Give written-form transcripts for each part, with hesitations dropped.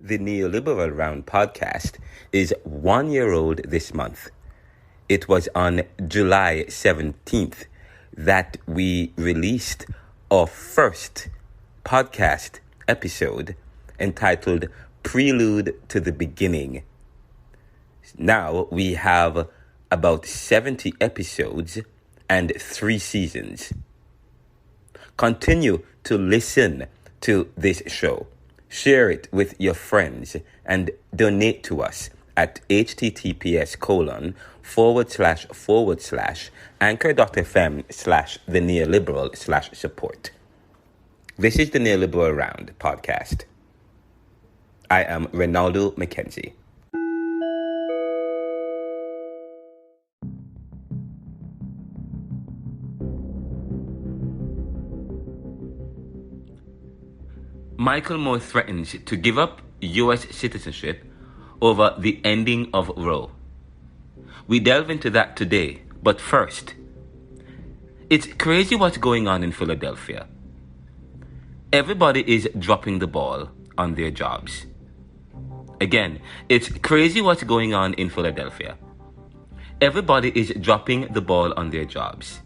The Neoliberal Round podcast is 1 year old this month. It was on July 17th that we released our first podcast episode entitled Prelude to the Beginning. Now we have about 70 episodes and 3 seasons. Continue to listen to this show. Share it with your friends and donate to us at https://anchor.fm/the neoliberal/support. This is the Neoliberal Round podcast. I am Ronaldo McKenzie. Michael Moore threatens to give up U.S. citizenship over the ending of Roe. We delve into that today, but first, it's crazy what's going on in Philadelphia. Everybody is dropping the ball on their jobs. Again, it's crazy what's going on in Philadelphia. Everybody is dropping the ball on their jobs.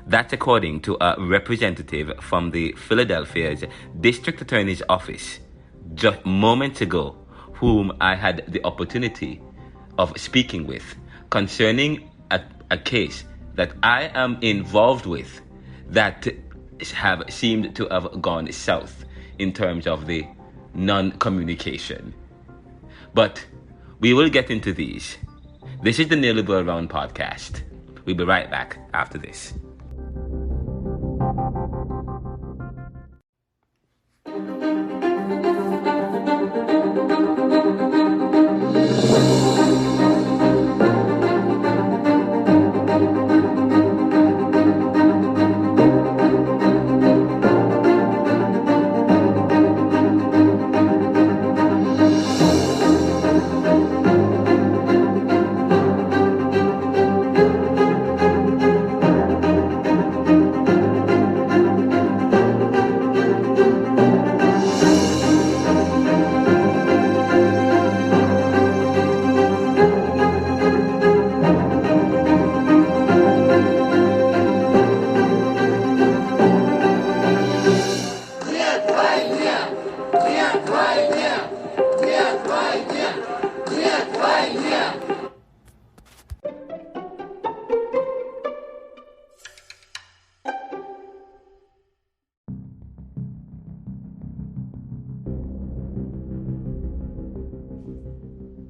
That's according to a representative from the Philadelphia's District Attorney's Office just moments ago, whom I had the opportunity of speaking with concerning a case that I am involved with that have seemed to have gone south in terms of the non-communication. But we will get into these. This is the Neoliberal Round podcast. We'll be right back after this.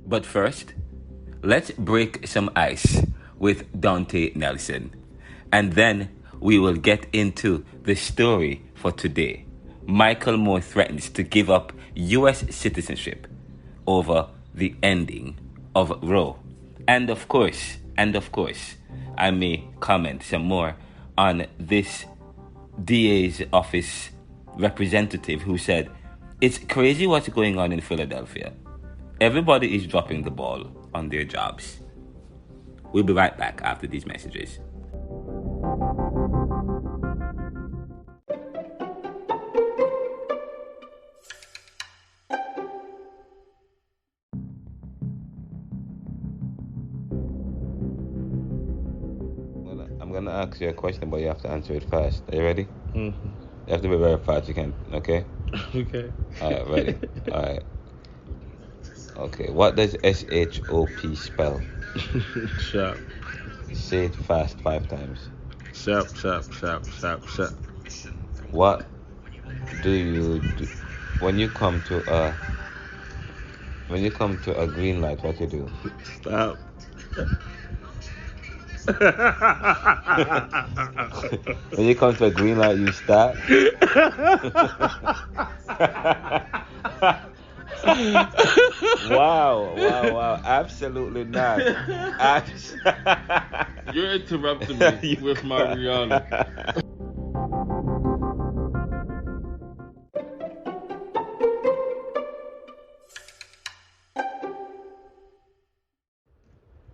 But first, let's break some ice with Dante Nelson. And then we will get into the story for today. Michael Moore threatens to give up U.S. citizenship over the ending of Roe. And of course, I may comment some more on this DA's office representative who said, it's crazy what's going on in Philadelphia. Everybody is dropping the ball on their jobs. We'll be right back after these messages. Well, I'm going to ask you a question, but you have to answer it fast. Are you ready? Mm-hmm. You have to be very fast, you can, okay? Okay. All right, ready. All right. Okay, what does SHOP spell? Shop. Say it fast 5 times. Shop. What do you do when you come to a green light? What you do? Stop. When you come to a green light, you stop. Wow. Absolutely not. You're interrupting me with Mariana.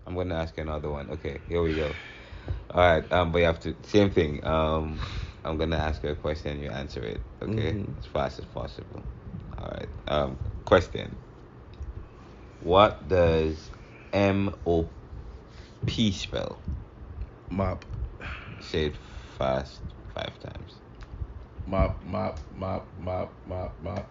I'm going to ask you another one. Okay, here we go. All right, but you have to, same thing. I'm going to ask you a question and you answer it, okay? As fast as possible. All right. Question. What does MOP spell? Mop. Say it fast 5 times. Mop, mop, mop, mop, mop, mop.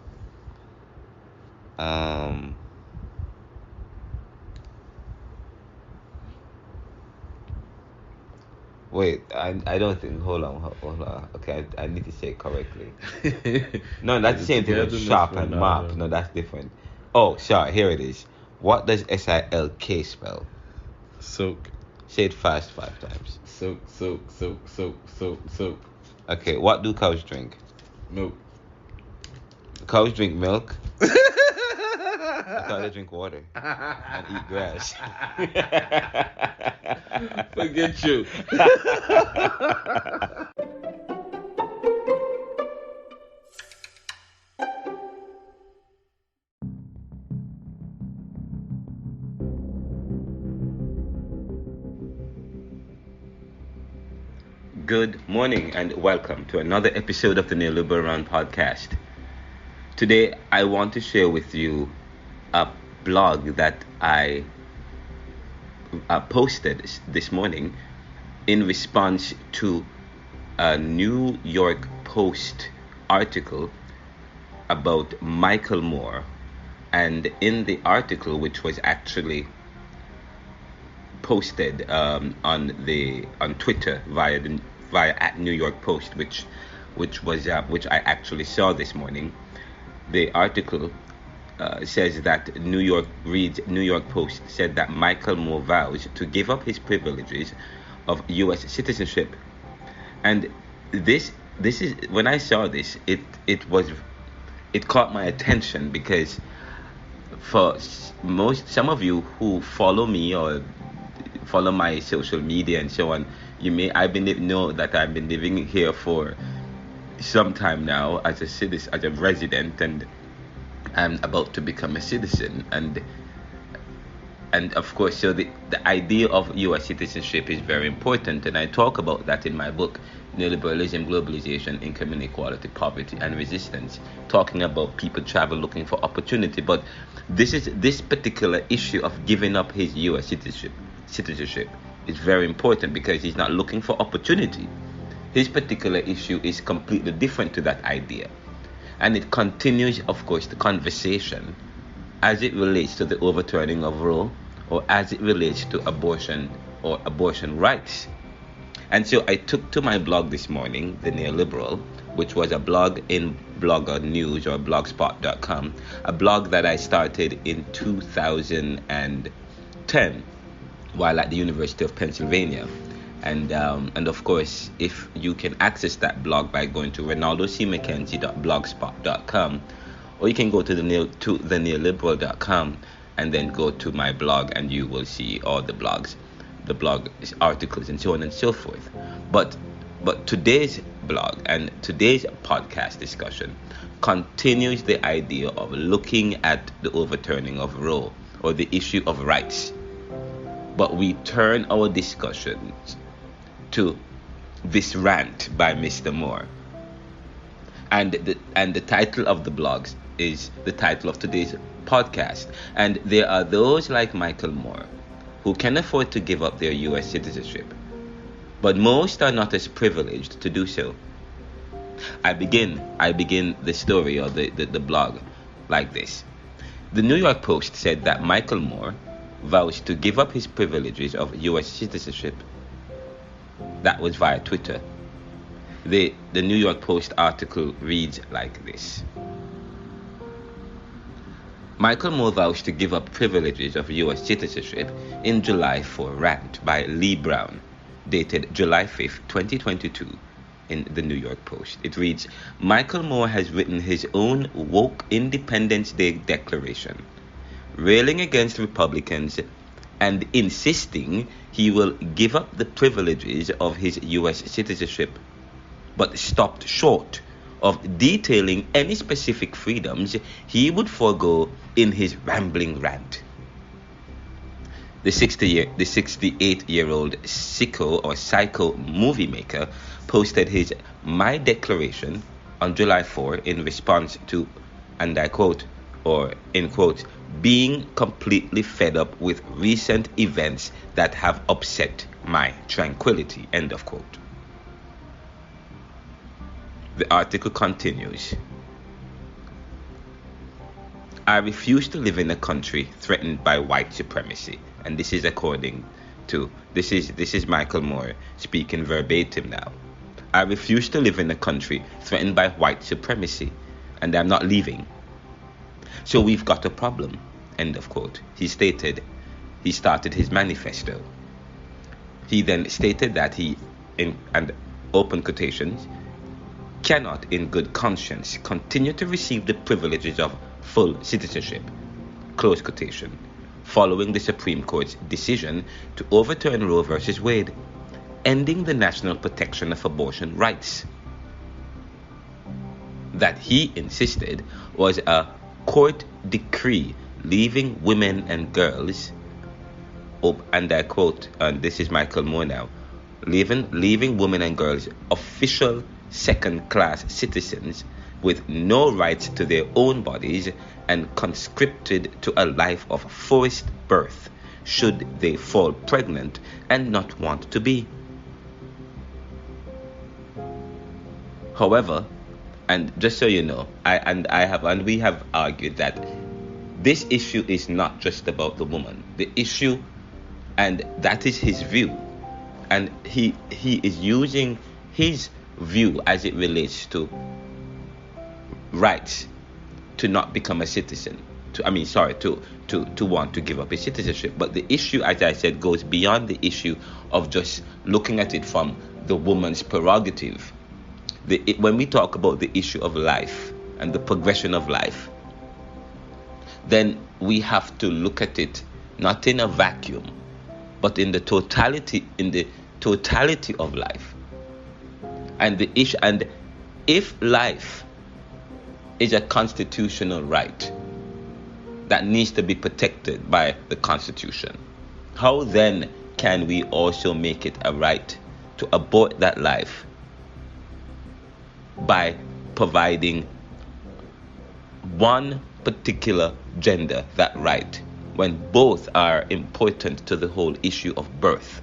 Wait, I don't think. Hold on. Okay, I need to say it correctly. No, that's the same thing with sharp and mop. No, that's different. Oh, sorry, here it is. What does SILK spell? Soak. Say it fast 5 times. Soak, soak, soak, soak, soak, soak. Okay, what do cows drink? Milk. Cows drink milk. I thought they drink water and eat grass. Forget you. Good morning and welcome to another episode of the Neoliberal Round podcast. Today I want to share with you a blog that I posted this morning in response to a New York Post article about Michael Moore. And in the article, which was actually posted on Twitter via at New York Post, which I actually saw this morning, the article says that New York Post said that Michael Moore vows to give up his privileges of U.S. citizenship, and this is, when I saw this, it caught my attention because for some of you who follow me or follow my social media and so on, know that I've been living here for some time now as a citizen, as a resident, and I'm about to become a citizen, and of course, so the idea of U.S. citizenship is very important, and I talk about that in my book, Neoliberalism, Globalization, Income Inequality, Poverty and Resistance, talking about people travel looking for opportunity. But this particular issue of giving up his U.S. citizenship is very important because he's not looking for opportunity. His particular issue is completely different to that idea. And it continues, of course, the conversation as it relates to the overturning of Roe, or as it relates to abortion or abortion rights. And so I took to my blog this morning, The Neoliberal, which was a blog in Blogger News or blogspot.com, a blog that I started in 2010 while at the University of Pennsylvania. And of course, if you can access that blog by going to ronaldocmckenzie.blogspot.com, or you can go to theneoliberal.com and then go to my blog, and you will see all the blog articles and so on and so forth. But today's blog and today's podcast discussion continues the idea of looking at the overturning of Roe, or the issue of rights. But we turn our discussions to this rant by Mr. Moore, and the title of the blogs is the title of today's podcast. And there are those like Michael Moore who can afford to give up their U.S. citizenship, but most are not as privileged to do so. I begin the story or the blog like this. The New York Post said that Michael Moore vows to give up his privileges of U.S. citizenship. That was via Twitter. The New York Post article reads like this. Michael Moore vows to give up privileges of U.S. citizenship in July for rant by Lee Brown, dated July 5th, 2022, in the New York Post. It reads, Michael Moore has written his own woke Independence Day declaration, railing against Republicans and insisting he will give up the privileges of his U.S. citizenship, but stopped short of detailing any specific freedoms he would forego in his rambling rant. The 68-year-old psycho movie maker posted his My Declaration on July 4 in response to, and I quote, or in quotes, being completely fed up with recent events that have upset my tranquility, end of quote. The article continues. I refuse to live in a country threatened by white supremacy. And this is according to, this is Michael Moore speaking verbatim now. I refuse to live in a country threatened by white supremacy, and I'm not leaving. So we've got a problem, end of quote. He started his manifesto. He then stated that he, in and open quotations, cannot in good conscience continue to receive the privileges of full citizenship, close quotation, following the Supreme Court's decision to overturn Roe v. Wade, ending the national protection of abortion rights. That he insisted was a court decree leaving women and girls, and I quote, and this is Michael Moore now, leaving women and girls official second-class citizens with no rights to their own bodies and conscripted to a life of forced birth should they fall pregnant and not want to be. However, and just so you know, we have argued that this issue is not just about the woman. The issue, and that is his view, and he is using his view as it relates to rights to not become a citizen, to want to give up his citizenship. But the issue, as I said, goes beyond the issue of just looking at it from the woman's prerogative. When we talk about the issue of life and the progression of life, then we have to look at it not in a vacuum, but in the totality of life. And the issue, and if life is a constitutional right that needs to be protected by the Constitution, how then can we also make it a right to abort that life by providing one particular gender that right, when both are important to the whole issue of birth?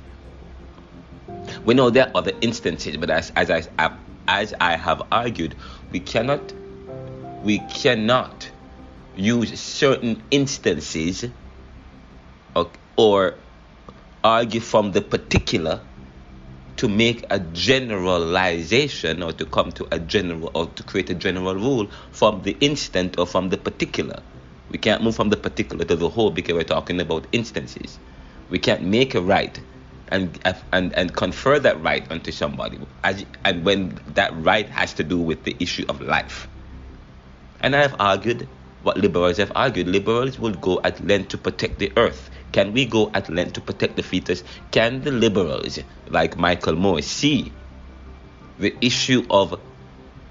We know there are other instances, but as I have argued, we cannot use certain instances or argue from the particular to make a generalization, or to come to a general, or to create a general rule from the instant or from the particular. We can't move from the particular to the whole because we're talking about instances. We can't make a right and confer that right onto somebody, and when that right has to do with the issue of life. And I have argued what liberals have argued. Liberals will go at length to protect the earth. Can we go at length to protect the fetus? Can the liberals, like Michael Moore, see the issue of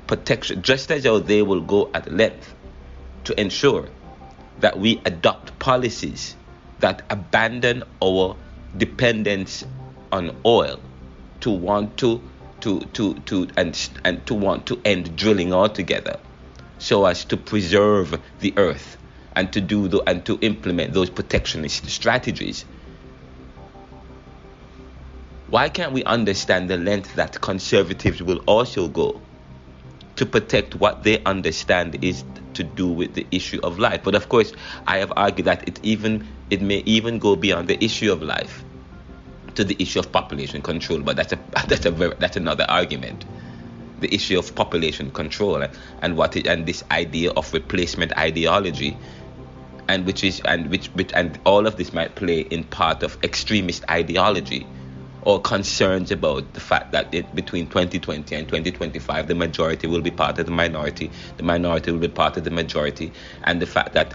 protection, just as how they will go at length to ensure that we adopt policies that abandon our dependence on oil, to want to end drilling altogether, so as to preserve the earth and to implement those protectionist strategies? Why can't we understand the length that conservatives will also go to protect what they understand is to do with the issue of life? But of course, I have argued that it may even go beyond the issue of life to the issue of population control. But that's another argument. The issue of population control and this idea of replacement ideology, and all of this might play in part of extremist ideology, or concerns about the fact that between 2020 and 2025 the majority will be part of the minority will be part of the majority, and the fact that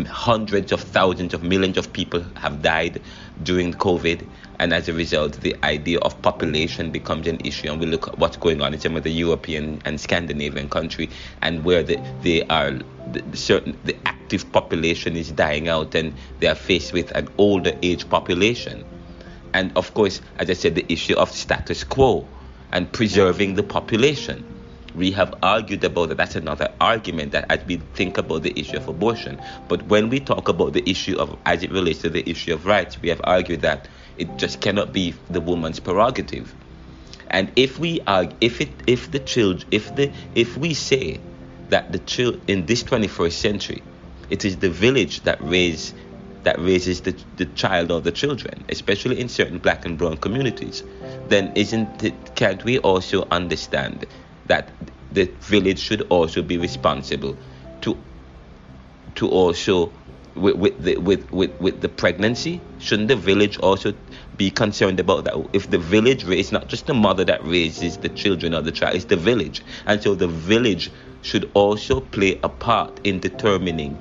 hundreds of thousands of millions of people have died during COVID, and as a result the idea of population becomes an issue. And we look at what's going on in some of the European and Scandinavian country, and where the active population is dying out, and they are faced with an older age population. And of course, as I said, the issue of status quo and preserving the population. We have argued about that. That's another argument that as we think about the issue of abortion. But when we talk about the issue of, as it relates to the issue of rights, we have argued that it just cannot be the woman's prerogative. And if we argue, if we say that the child in this 21st century, it is the village that raises the child or the children, especially in certain black and brown communities, then can't we also understand that the village should also be responsible to also with the pregnancy? Shouldn't the village also be concerned about that? If the village it's not just the mother that raises the children or the child, it's the village, and so the village should also play a part in determining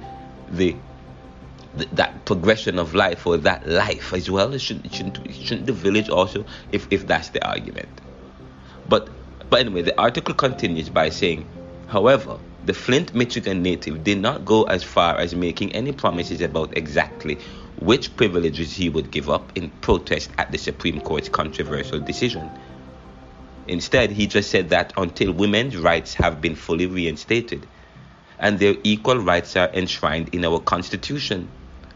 that progression of life, or that life as well. Shouldn't the village also, if that's the argument? But anyway, the article continues by saying, however, the Flint, Michigan native did not go as far as making any promises about exactly which privileges he would give up in protest at the Supreme Court's controversial decision. Instead, he just said that until women's rights have been fully reinstated and their equal rights are enshrined in our Constitution,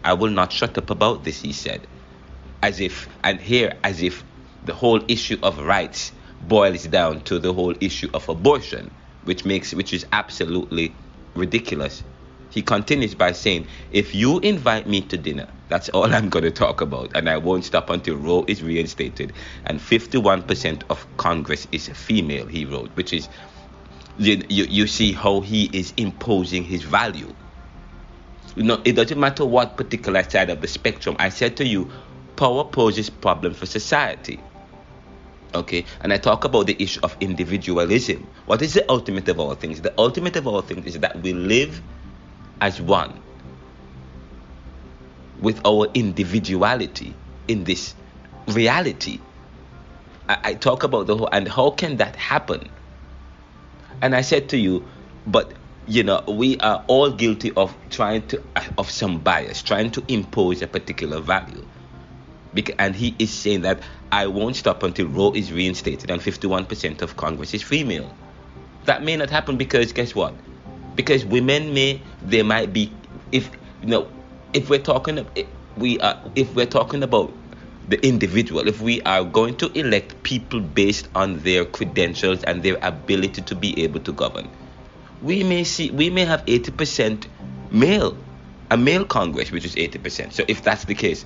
I will not shut up about this, he said. As if the whole issue of rights boils down to the whole issue of abortion, which is absolutely ridiculous. He continues by saying, if you invite me to dinner, that's all I'm going to talk about, and I won't stop until Roe is reinstated and 51% of Congress is female, he wrote, which is, you see how he is imposing his value. It doesn't matter what particular side of the spectrum. I said to you, power poses problems for society. Okay, and I talk about the issue of individualism. What is the ultimate of all things? The ultimate of all things is that we live as one with our individuality in this reality. I talk about the whole, and how can that happen? And I said to you, but we are all guilty of of some bias, trying to impose a particular value. And he is saying that I won't stop until Roe is reinstated and 51% of Congress is female. That may not happen because guess what? Because women might be, if we're talking about the individual, if we are going to elect people based on their credentials and their ability to be able to govern, we may have 80% male, a male Congress, which is 80%. So if that's the case,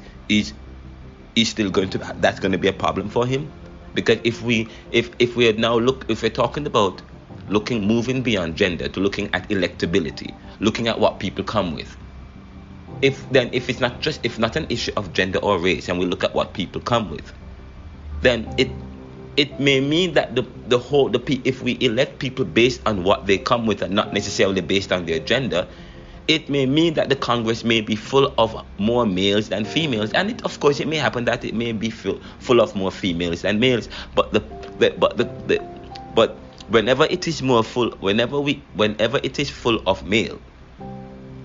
that's going to be a problem for him? Because if we're talking about moving beyond gender to looking at electability, looking at what people come with, if it's not an issue of gender or race, and we look at what people come with, then it may mean that if we elect people based on what they come with and not necessarily based on their gender, it may mean that the Congress may be full of more males than females, and of course it may happen that it may be full of more females than males. But whenever it is whenever it is full of male,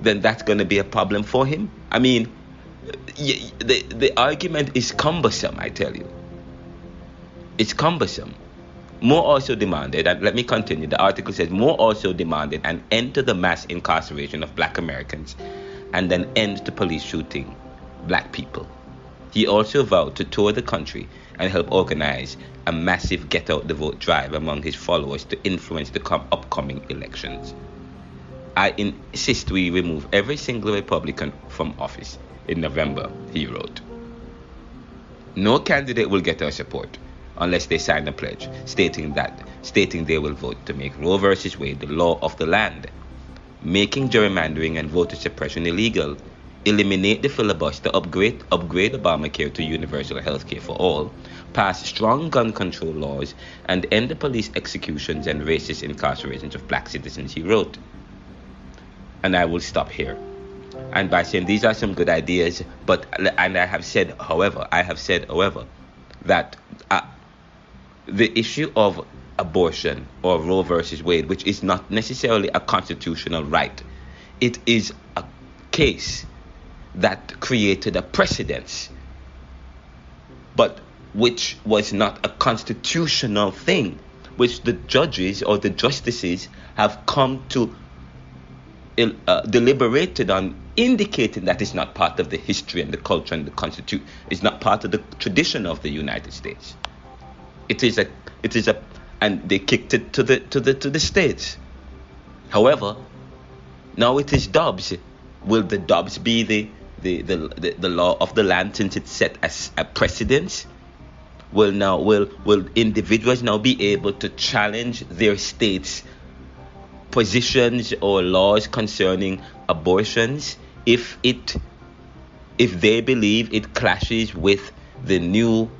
then that's going to be a problem for him. I mean, the argument is cumbersome. I tell you, it's cumbersome. More also demanded, and let me continue, the article says, more also demanded an end to the mass incarceration of black Americans and an end to police shooting black people. He also vowed to tour the country and help organize a massive get out the vote drive among his followers to influence the upcoming elections. I insist we remove every single Republican from office in November, he wrote. No candidate will get our support unless they sign a pledge stating they will vote to make Roe versus Wade the law of the land, making gerrymandering and voter suppression illegal, eliminate the filibuster, upgrade Obamacare to universal health care for all, pass strong gun control laws, and end the police executions and racist incarcerations of black citizens, he wrote. And I will stop here. And by saying these are some good ideas, I have said, however, that the issue of abortion or Roe versus Wade, which is not necessarily a constitutional right, it is a case that created a precedence, but which was not a constitutional thing. which the judges or the justices have come to deliberated on, indicating that it's not part of the history and the culture and the constitution. It's not part of the tradition of the United States. It is a, and they kicked it to the states. However, now it is Dobbs. Will the Dobbs be the law of the land, since it's set as a precedence? Will individuals now be able to challenge their states' positions or laws concerning abortions if they believe it clashes with the new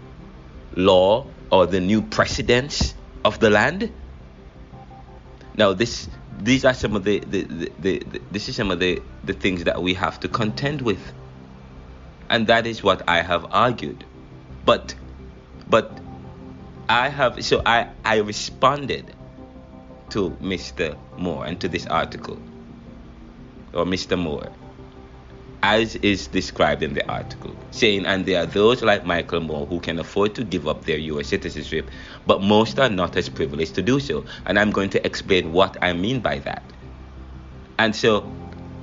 law or the new precedents of the land? Now these are some of the things that we have to contend with, and that is what I have argued. But I responded to Mr. Moore and to this article, or Mr. Moore, as is described in the article, saying, and there are those like Michael Moore who can afford to give up their U.S. citizenship, but most are not as privileged to do so. And I'm going to explain what I mean by that. And so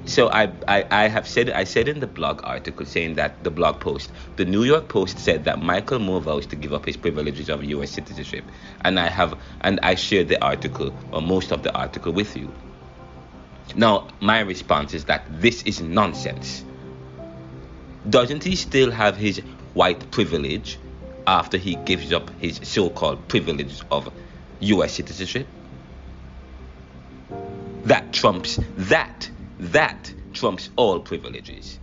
I said in the blog article, saying that the blog post, the New York Post said that Michael Moore vows to give up his privileges of U.S. citizenship, and I shared the article, or most of the article, with you. Now my response is that this is nonsense. Doesn't he still have his white privilege after he gives up his so-called privilege of U.S. citizenship? That trumps all privileges.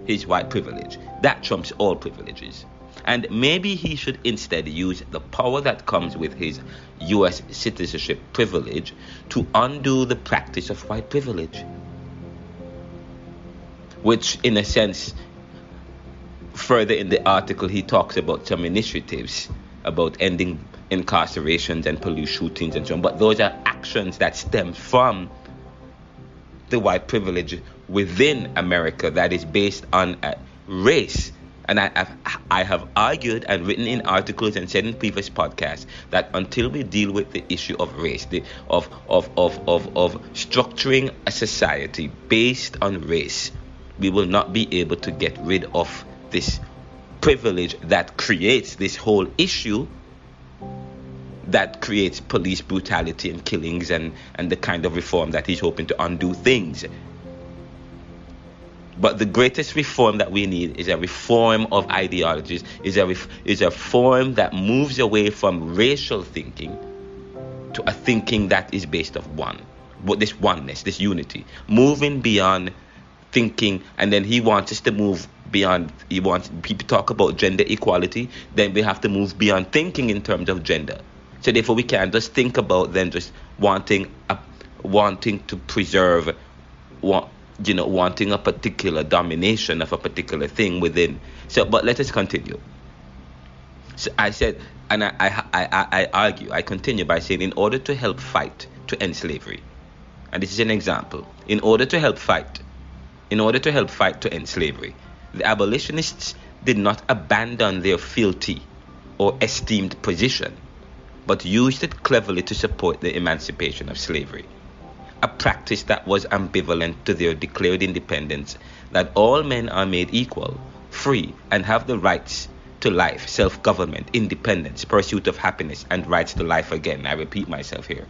His white privilege, that trumps all privileges. And maybe he should instead use the power that comes with his U.S. citizenship privilege to undo the practice of white privilege, which in a sense, further in the article, he talks about some initiatives about ending incarcerations and police shootings and so on. But those are actions that stem from the white privilege within America that is based on race. And I have argued and written in articles and said in previous podcasts that until we deal with the issue of race, of structuring a society based on race, we will not be able to get rid of this privilege that creates this whole issue, that creates police brutality and killings and the kind of reform that he's hoping to undo things. But the greatest reform that we need is a reform of ideologies, is a reform that moves away from racial thinking to a thinking that is based on this oneness, this unity, moving beyond thinking. And then he wants us to move beyond. He wants people to talk about gender equality, then we have to move beyond thinking in terms of gender. So therefore we can't just think about them just wanting to preserve, wanting a particular domination of a particular thing within. So, but let us continue. So I said, and I argue, I continue by saying, in order to help fight to end slavery, and this is an example, in order to help fight to end slavery, the abolitionists did not abandon their fealty or esteemed position, but used it cleverly to support the emancipation of slavery, a practice that was ambivalent to their declared independence, that all men are made equal, free, and have the rights to life, self-government, independence, pursuit of happiness, and rights to life again. I repeat myself here.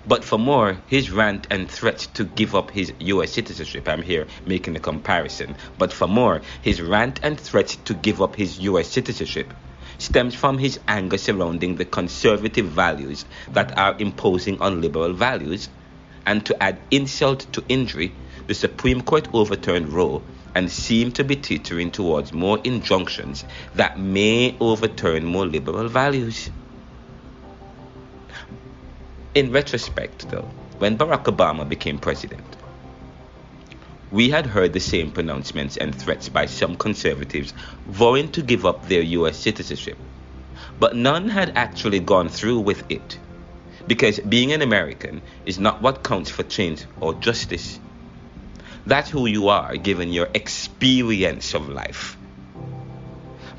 But for Moore, his rant and threat to give up his U.S. citizenship, I'm here making a comparison, but for Moore, his rant and threat to give up his U.S. citizenship stems from his anger surrounding the conservative values that are imposing on liberal values. And to add insult to injury, the Supreme Court overturned Roe and seemed to be teetering towards more injunctions that may overturn more liberal values. In retrospect, though, when Barack Obama became president, we had heard the same pronouncements and threats by some conservatives vowing to give up their U.S. citizenship, but none had actually gone through with it, because being an American is not what counts for change or justice. That's who you are given your experience of life.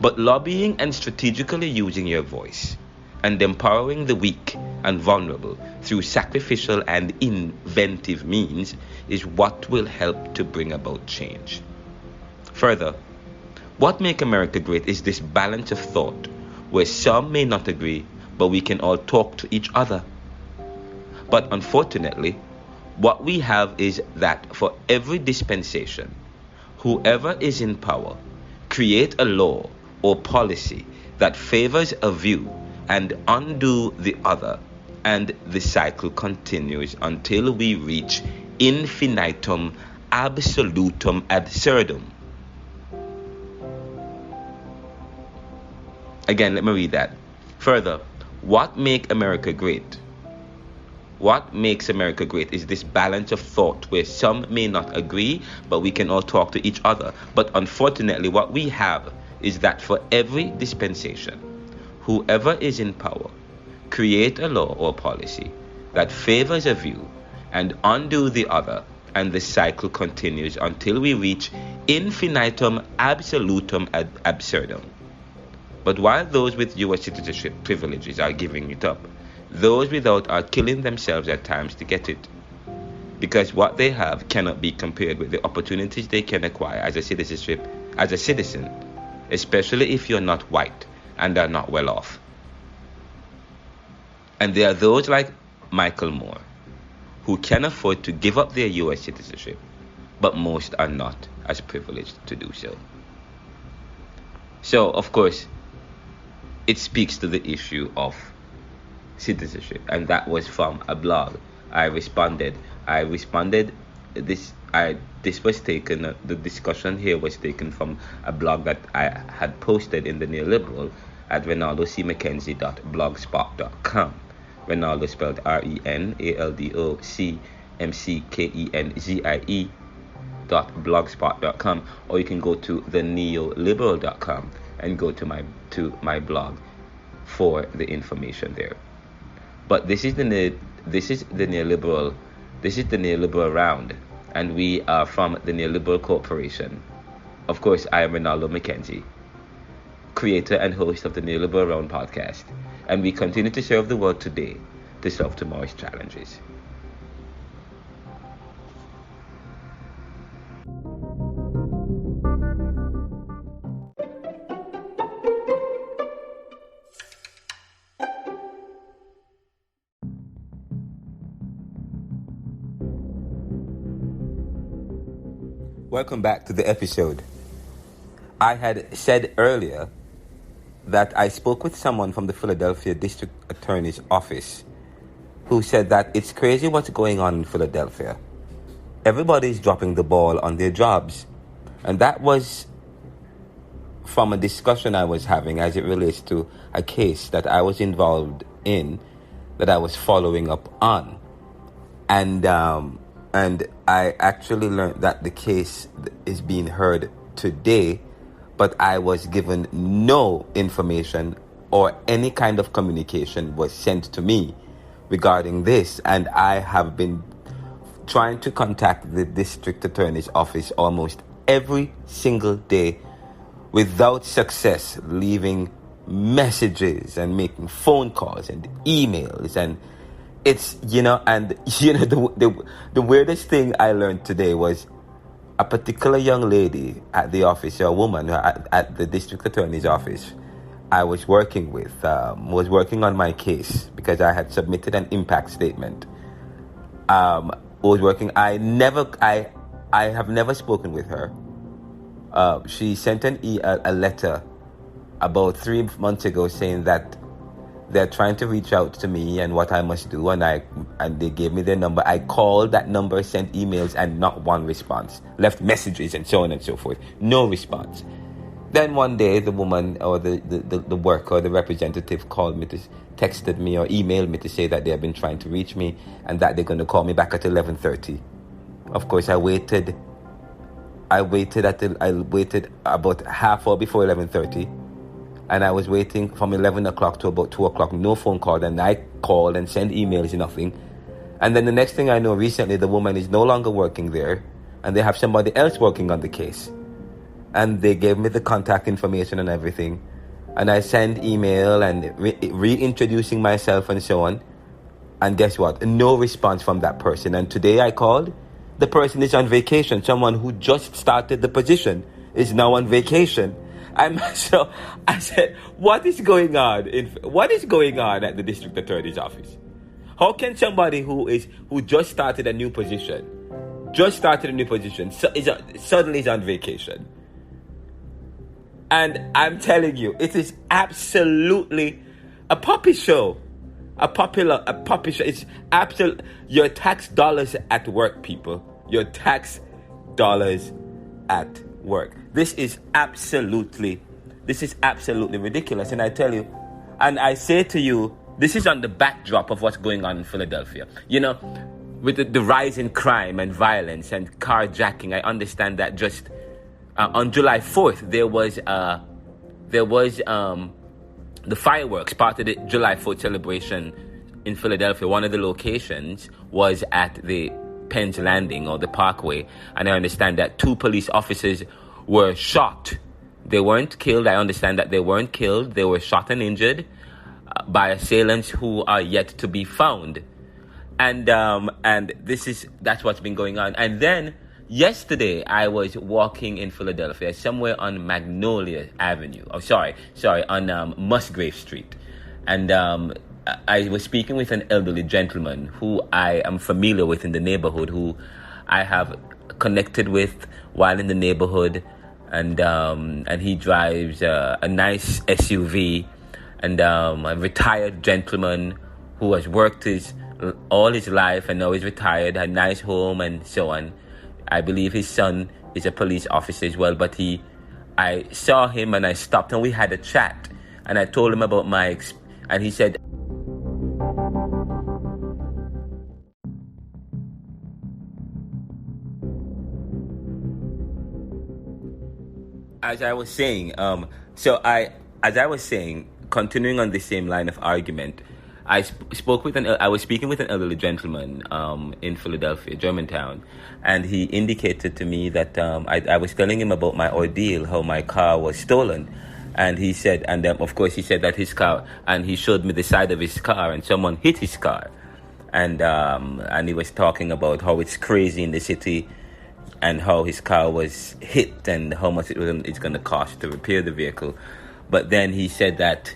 But lobbying and strategically using your voice and empowering the weak and vulnerable through sacrificial and inventive means is what will help to bring about change. Further, what makes America great is this balance of thought where some may not agree, but we can all talk to each other. But unfortunately, what we have is that for every dispensation, whoever is in power create a law or policy that favors a view and undo the other, and the cycle continues until we reach infinitum absolutum absurdum. Again, let me read that. Further, what makes America great? What makes America great is this balance of thought where some may not agree, but we can all talk to each other. But unfortunately, what we have is that for every dispensation, whoever is in power create a law or policy that favors a view and undo the other, and the cycle continues until we reach infinitum absolutum ad absurdum. But while those with U.S. citizenship privileges are giving it up, those without are killing themselves at times to get it. Because what they have cannot be compared with the opportunities they can acquire as a citizen, especially if you're not white and are not well off. And there are those like Michael Moore who can afford to give up their U.S. citizenship, but most are not as privileged to do so. So, of course, it speaks to the issue of citizenship, and that was from a blog. This was taken, the discussion here was taken from a blog that I had posted in the Neoliberal at renaldocmckenzie.blogspot.com. Renaldo spelled RENALDOCMCKENZIE.blogspot.com, or you can go to theneoliberal.com and go to my blog for the information there. But this is the neoliberal round, and we are from the Neoliberal Corporation. Of course, I am Renaldo McKenzie, creator and host of the Neoliberal Round podcast, and we continue to serve the world today to solve tomorrow's challenges. Welcome back to the episode. I had said earlier that I spoke with someone from the Philadelphia District Attorney's Office who said that it's crazy what's going on in Philadelphia. Everybody's dropping the ball on their jobs. And that was from a discussion I was having as it relates to a case that I was involved in, that I was following up on. And I actually learned that the case is being heard today, but I was given no information or any kind of communication was sent to me regarding this. And I have been trying to contact the district attorney's office almost every single day without success, leaving messages and making phone calls and emails. And it's, the weirdest thing I learned today was a particular young lady at the office, a woman at the district attorney's office I was working with, was working on my case because I had submitted an impact statement. I have never spoken with her. She sent a letter about 3 months ago saying that they're trying to reach out to me and what I must do, and they gave me their number. I called that number, sent emails, and not one response. Left messages and so on and so forth. No response. Then one day, the woman or the worker, the representative called me, texted me or emailed me to say that they have been trying to reach me and that they're going to call me back at 11:30. Of course, I waited about half hour before 11:30. And I was waiting from 11 o'clock to about 2 o'clock, no phone call. And I called and sent emails, nothing. And then the next thing I know, recently, the woman is no longer working there. And they have somebody else working on the case. And they gave me the contact information and everything. and I sent email and reintroducing myself and so on. And guess what? No response from that person. And today I called. The person is on vacation. Someone who just started the position is now on vacation. So I said, what is going on? What is going on at the district attorney's office? How can somebody who just started a new position, suddenly is on vacation? And I'm telling you, it is absolutely a puppy show. A puppy show. It's absolute. Your tax dollars at work, people. Your tax dollars at work. This is absolutely ridiculous. And I tell you, and I say to you, this is on the backdrop of what's going on in Philadelphia. You know, with the rise in crime and violence and carjacking, I understand that just on July 4th, there was the fireworks, part of the July 4th celebration in Philadelphia. One of the locations was at the Penn's Landing or the Parkway. And I understand that 2 police officers were shot. They weren't killed. I understand that they weren't killed. They were shot and injured by assailants who are yet to be found. And that's what's been going on. And then yesterday I was walking in Philadelphia, somewhere on Magnolia Avenue. On Musgrave Street. And I was speaking with an elderly gentleman who I am familiar with in the neighborhood, who I have connected with while in the neighborhood. And he drives a nice SUV, and a retired gentleman who has worked all his life and now he's retired, had a nice home and so on. I believe his son is a police officer as well, but I saw him and I stopped and we had a chat, and I told him about and he said, as I was saying, continuing on the same line of argument, I was speaking with an elderly gentleman in Philadelphia, Germantown, and he indicated to me that I was telling him about my ordeal, how my car was stolen, and he said, of course he said that his car, and he showed me the side of his car, and someone hit his car, and he was talking about how it's crazy in the city, and how his car was hit, and how much it's going to cost to repair the vehicle. But then he said that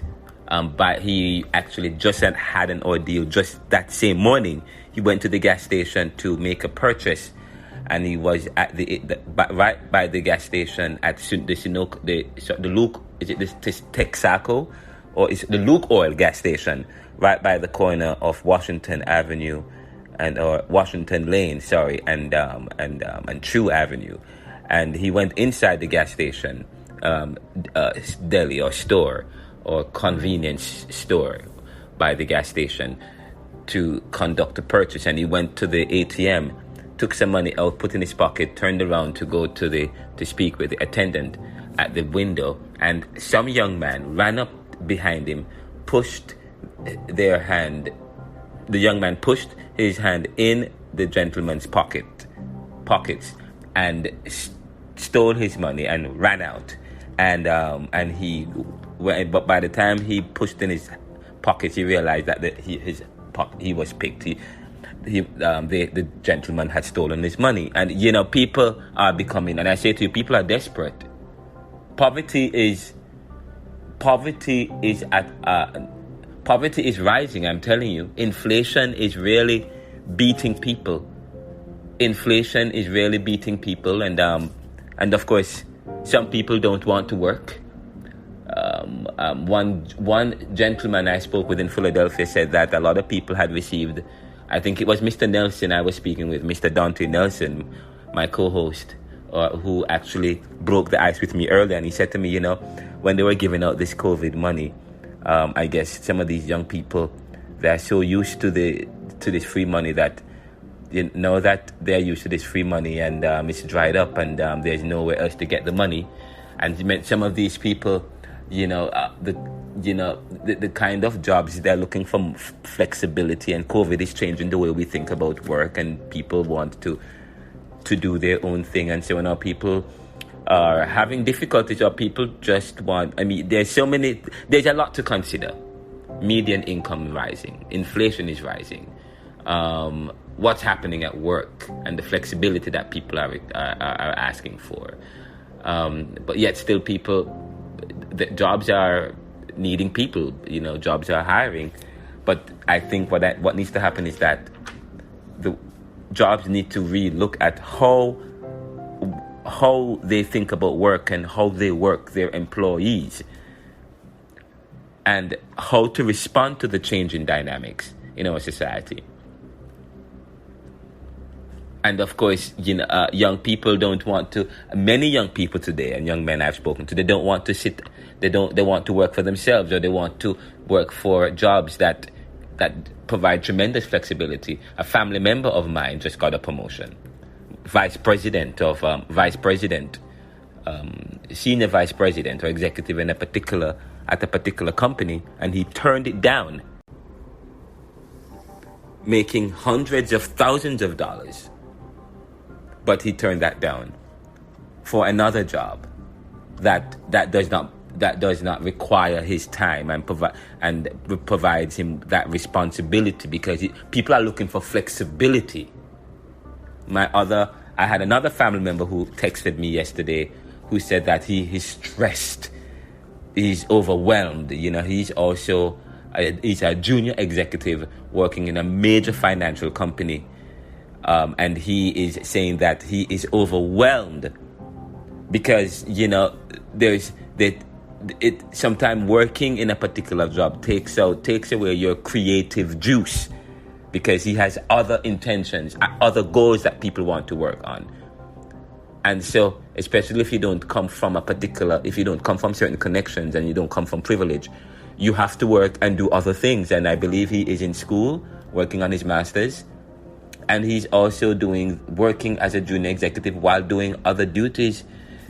he actually just had an ordeal just that same morning. He went to the gas station to make a purchase, and he was at right by the gas station at the Luke, is it this Texaco, or is it the Luke Oil gas station, right by the corner of Washington Avenue or Washington Lane, and True Avenue. And he went inside the gas station, deli or store or convenience store by the gas station, to conduct a purchase. And he went to the ATM, took some money out, put in his pocket, turned around to go to speak with the attendant at the window, and some young man ran up behind him, pushed their hand. The young man pushed his hand in the gentleman's pockets and stole his money and ran out. But by the time he pushed in his pockets, he realized that he was picked. The gentleman had stolen his money. And people are becoming, and I say to you, people are desperate. Poverty is rising, I'm telling you. Inflation is really beating people. And of course, some people don't want to work. One gentleman I spoke with in Philadelphia said that a lot of people had received, I think it was Mr. Nelson I was speaking with, Mr. Dante Nelson, my co-host, who actually broke the ice with me earlier, and he said to me, when they were giving out this COVID money, I guess some of these young people, they're so used to this free money that that they're used to this free money, and it's dried up, and there's nowhere else to get the money. And he meant some of these people, the kind of jobs they're looking for flexibility, and COVID is changing the way we think about work, and people want to do their own thing. And so now people are having difficulties, or people just want, there's a lot to consider. Median income rising, inflation is rising, what's happening at work, and the flexibility that people are asking for. But yet still the jobs are needing people, jobs are hiring. But I think what needs to happen is that the jobs need to really look at how they think about work and how they work their employees, and how to respond to the changing dynamics in our society. And of course, young people don't want to. Many young people today, and young men I've spoken to, they don't want to sit. They want to work for themselves, or they want to work for jobs that provide tremendous flexibility. A family member of mine just got a promotion, senior vice president or executive at a particular company, and he turned it down, making hundreds of thousands of dollars. But he turned that down for another job that does not require his time and provides him that responsibility, because people are looking for flexibility. I had another family member who texted me yesterday, who said that he's stressed, he's overwhelmed. He's a junior executive working in a major financial company. And he is saying that he is overwhelmed because, sometimes working in a particular job takes away your creative juice, because he has other intentions, other goals that people want to work on. And so, especially if you don't come from certain connections and you don't come from privilege, you have to work and do other things. And I believe he is in school working on his master's. And he's also working as a junior executive while doing other duties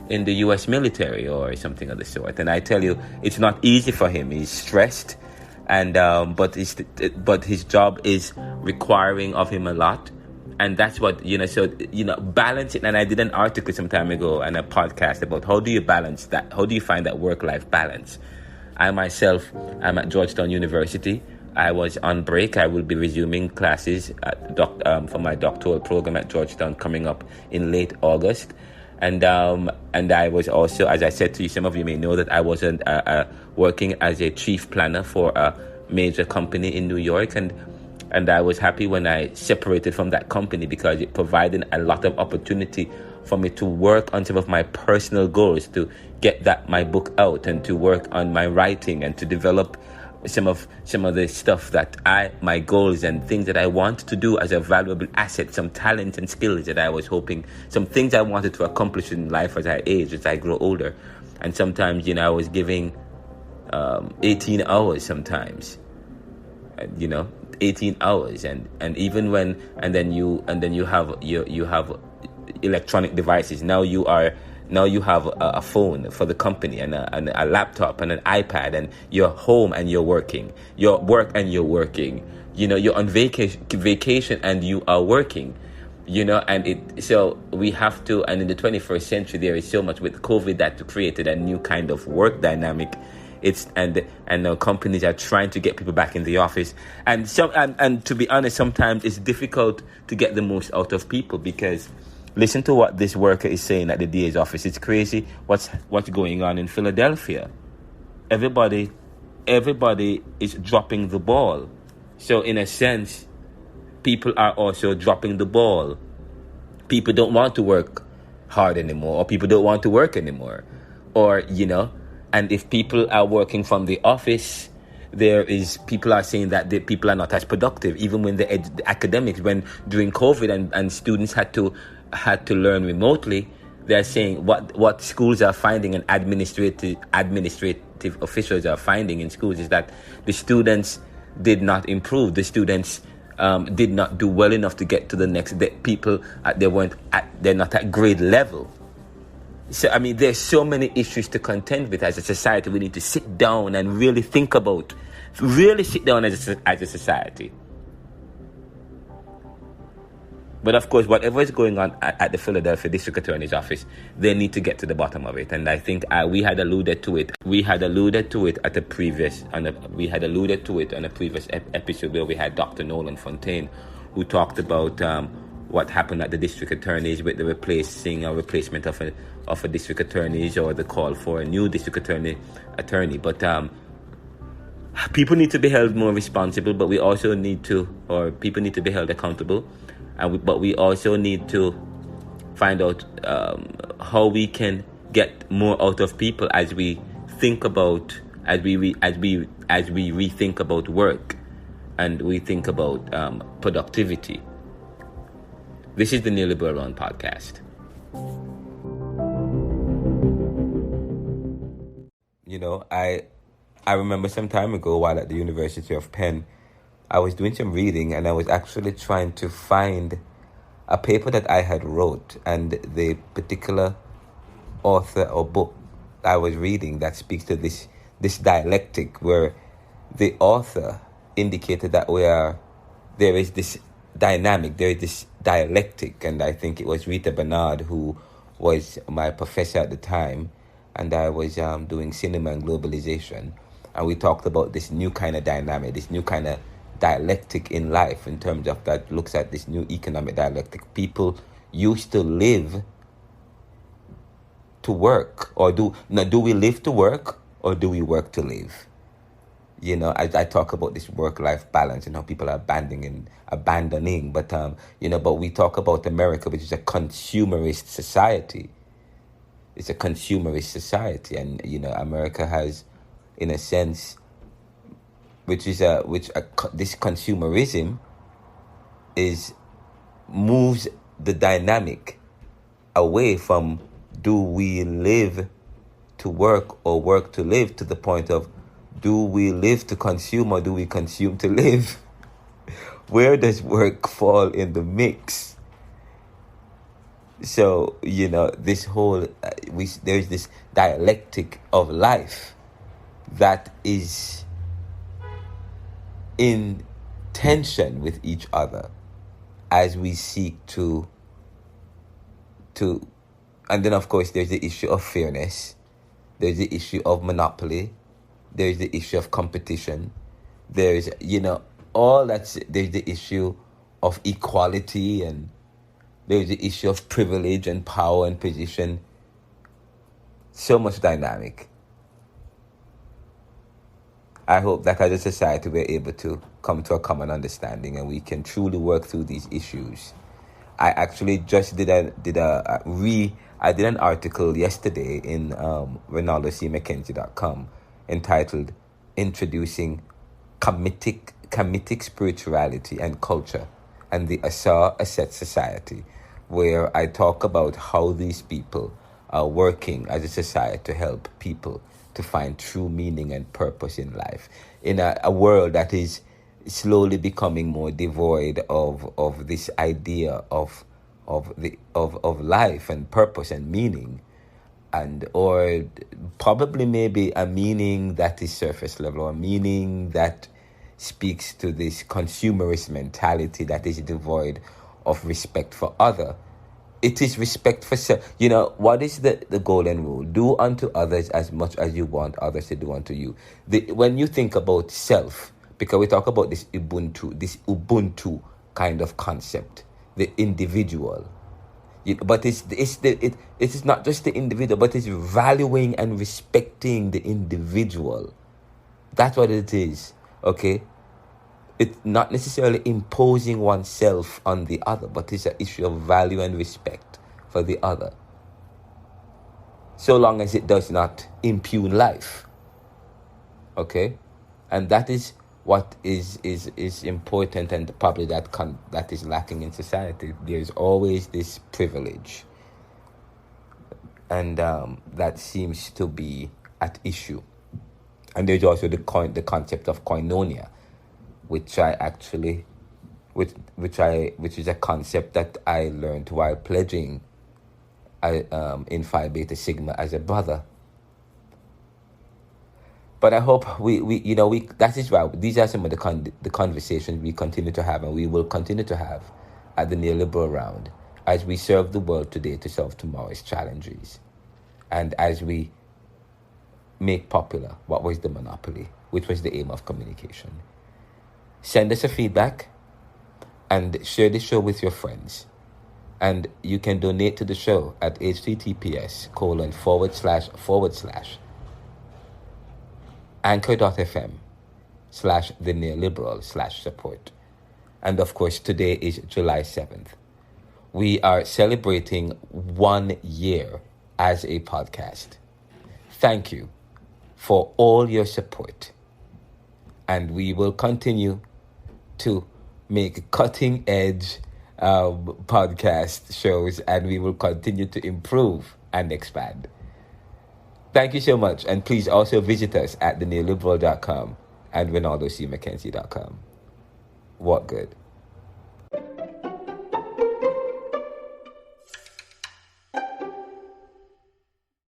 in the U.S. military or something of the sort. And I tell you, it's not easy for him. He's stressed, and but his job is requiring of him a lot. And that's what, so, balance it. And I did an article some time ago and a podcast about how do you balance that? How do you find that work-life balance? I myself, I'm at Georgetown University. I was on break. I will be resuming classes for my doctoral program at Georgetown coming up in late August. And I was also, as I said to you, some of you may know that I was working as a chief planner for a major company in New York. And I was happy when I separated from that company, because it provided a lot of opportunity for me to work on some of my personal goals, to get my book out, and to work on my writing, and to develop some of the stuff my goals and things that I want to do as a valuable asset, some talents and skills that I was hoping, some things I wanted to accomplish in life as I age, as I grow older. And sometimes, I was giving 18 hours sometimes, 18 hours, and even when, and then you have electronic devices. Now you have a phone for the company, and a laptop and an iPad, and you're home and you're working. You're working. You're on vacation and you are working. So we have to, and in the 21st century, there is so much with COVID that created a new kind of work dynamic. And now companies are trying to get people back in the office, and to be honest, sometimes it's difficult to get the most out of people, because listen to what this worker is saying at the DA's office. It's crazy what's going on in Philadelphia. Everybody is dropping the ball. So in a sense, people are also dropping the ball. People don't want to work hard anymore, or people don't want to work anymore, or and if people are working from the office, people are saying that the people are not as productive, even when the academics, when during COVID and students had to learn remotely. They're saying what schools are finding, and administrative officials are finding in schools, is that the students did not improve. The students did not do well enough to get to the next. They're not at grade level. So there's so many issues to contend with as a society. We need to sit down and really think about, as a society. But of course, whatever is going on at the Philadelphia District Attorney's office, they need to get to the bottom of it. And I think we had alluded to it. We had alluded to it at the previous. We had alluded to it on a previous episode where we had Dr. Nolan Fontaine, who talked about what happened at the district attorneys with the replacement of a district attorneys, or the call for a new district attorney. But people need to be held more responsible, but we also need to, or people need to be held accountable. But we also need to find out how we can get more out of people as we think about, as we rethink about work, and we think about productivity. This is the Neoliberal Run podcast. You know, I remember some time ago, while at the University of Penn, I was doing some reading, and I was actually trying to find a paper that I had wrote, and the particular author or book I was reading that speaks to this dialectic, where the author indicated that there is this dynamic, there is this dialectic, and I think it was Rita Bernard, who was my professor at the time, and I was doing cinema and globalization, and we talked about this new kind of dynamic, this new kind of dialectic in life, in terms of that looks at this new economic dialectic. People used to live to work, or do we live to work, or do we work to live? You know, I talk about this work-life balance and how people are abandoning, but but we talk about America, which is a consumerist society. It's a consumerist society, and America has, in a sense, this consumerism moves the dynamic away from do we live to work or work to live, to the point of do we live to consume or do we consume to live? Where does work fall in the mix? So, this whole, there's this dialectic of life that is in tension with each other as we seek to, and then of course there's the issue of fairness, there's the issue of monopoly, there's the issue of competition, there's, all that's, there's the issue of equality, and there's the issue of privilege and power and position. So much dynamic. I hope that as a society we're able to come to a common understanding and we can truly work through these issues. I actually just did an article yesterday in RonaldoCMcKenzie.com entitled "Introducing Comedic Spirituality and Culture and the Asar Asset Society," where I talk about how these people are working as a society to help people to find true meaning and purpose in life, in a world that is slowly becoming more devoid of this idea of life and purpose and meaning, or probably maybe a meaning that is surface level, or a meaning that speaks to this consumerist mentality that is devoid of respect for other. It is respect for self. What is the golden rule? Do unto others as much as you want others to do unto you. When you think about self, because we talk about this Ubuntu kind of concept, the individual. But it is not just the individual, but it's valuing and respecting the individual. That's what it is, okay? It's not necessarily imposing oneself on the other, but it's an issue of value and respect for the other, so long as it does not impugn life, okay? And that is what is important, and probably that is lacking in society. There's always this privilege, and that seems to be at issue. And there's also the concept of koinonia, which is a concept that I learned while pledging in Phi Beta Sigma as a brother. But I hope that is why these are some of the conversations we continue to have, and we will continue to have at the neoliberal round as we serve the world today to solve tomorrow's challenges, and as we make popular what was the monopoly, which was the aim of communication. Send us a feedback and share the show with your friends. And you can donate to the show at https://anchor.fm/the neoliberal/support. And of course, today is July 7th. We are celebrating 1 year as a podcast. Thank you for all your support. And we will continue to make cutting edge podcast shows, and we will continue to improve and expand. Thank you so much. And please also visit us at theneoliberal.com and RinaldoCMckenzie.com. What good?